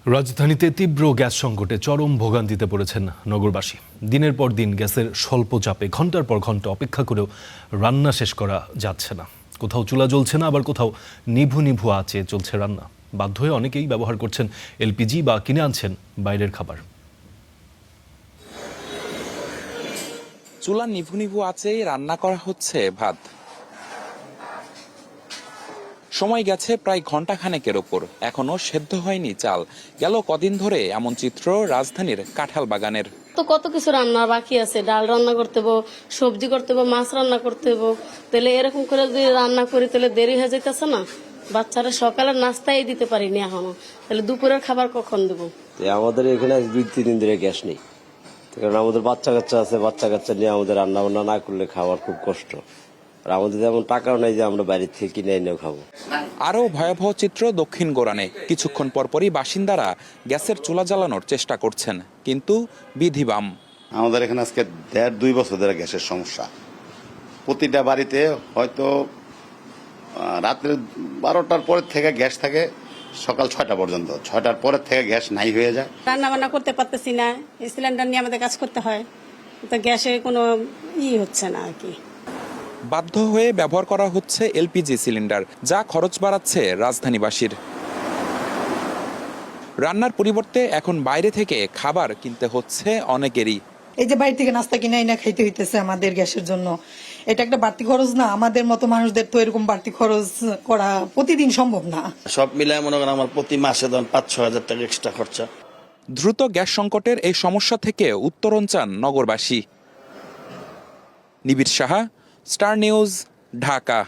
রাজধানীতে তীব্র গ্যাস সংকটে চরম ভোগান্তিতে পড়েছেন নগরবাসী। দিনের পর দিন গ্যাসের স্বল্প চাপে ঘন্টার পর ঘন্টা অপেক্ষা করেও রান্না শেষ করা যাচ্ছে না। কোথাও চুলা জ্বলছে না, আবার কোথাও নিভু নিভু আঁচে চলছে রান্না। বাধ্য হয়ে অনেকেই ব্যবহার করছেন এলপিজি বা কিনে আনছেন বাইরের খাবার। চুলা নিভু নিভু আঁচেই রান্না করা হচ্ছে ভাত। সময় গেছে প্রায় ঘন্টাখানেকের ওপর, এখনো সেদ্ধ হয়নি চাল। গেল কদিন ধরে এমন চিত্র রাজধানীর কাঁঠাল বাগানের। তো কত কিছু রান্না বাকি আছে, ডাল রান্না করতে হবো, সবজি করতে হবো, মাছ রান্না করতে হবো। তাহলে এরকম করে যদি রান্না করি তাহলে দেরি হয়ে যাইতেছে না। বাচ্চারা সকালের নাস্তাই দিতে পারিনি এখনো, তাহলে দুপুরের খাবার কখন দেবো? আমাদের এখানে 2-3 দিন ধরে গ্যাস নেই, কারণ আমাদের বাচ্চা কাচ্চা আছে। বাচ্চা কাচ্চা নিয়ে আমাদের রান্না বান্না না করলে খাওয়ার খুব কষ্ট। আর আমাদের যেমন টাকাও নাই যে আমরা বাইরে থেকে কিনে এনেও খাবো। আরও ভয়াবহ চিত্র দক্ষিণ গোরানে। কিছুক্ষণ পরপরই বাসিন্দারা গ্যাসের চুলা জ্বালানোর চেষ্টা করছেন, কিন্তু বিধিবাম। আমাদের এখানে আজকে 1.5-2 বছর ধরে গ্যাসের সমস্যা। প্রতিটা বাড়িতে হয়তো রাত্রে 12টার পরের থেকে গ্যাস থাকে সকাল 6টা পর্যন্ত। 6টার পরের থেকে গ্যাস নাই হয়ে যায়। রান্না বান্না করতে পারতেছি না, সিলিন্ডার নিয়ে আমাদের কাজ করতে হয়, তো গ্যাসে কোনো হচ্ছে না আর কি। বাধ্য হয়ে ব্যবহার করা হচ্ছে এলপিজি সিলিন্ডার, যা খরচ বাড়াচ্ছে রাজধানীবাসীর। রান্নার পরিবর্তে এখন বাইরে থেকে খাবার কিনতে হচ্ছে অনেকেরই। এই যে বাইরে থেকে নাস্তা কিনে না খাইতে হইতেছে আমাদের গ্যাসের জন্য, এটা একটা বাড়তি খরচ না? আমাদের মতো মানুষদের তো এরকম বাড়তি খরচ করা প্রতিদিন সম্ভব না। সব মিলায় মনে করেন আমার প্রতি মাসে 5-6 হাজার টাকা এক্সট্রা খরচা। দ্রুত গ্যাস সংকটের এই সমস্যা থেকে উত্তরণ চান নগরবাসী। নিবিড় সাহা, স্টার নিউজ, ঢাকা।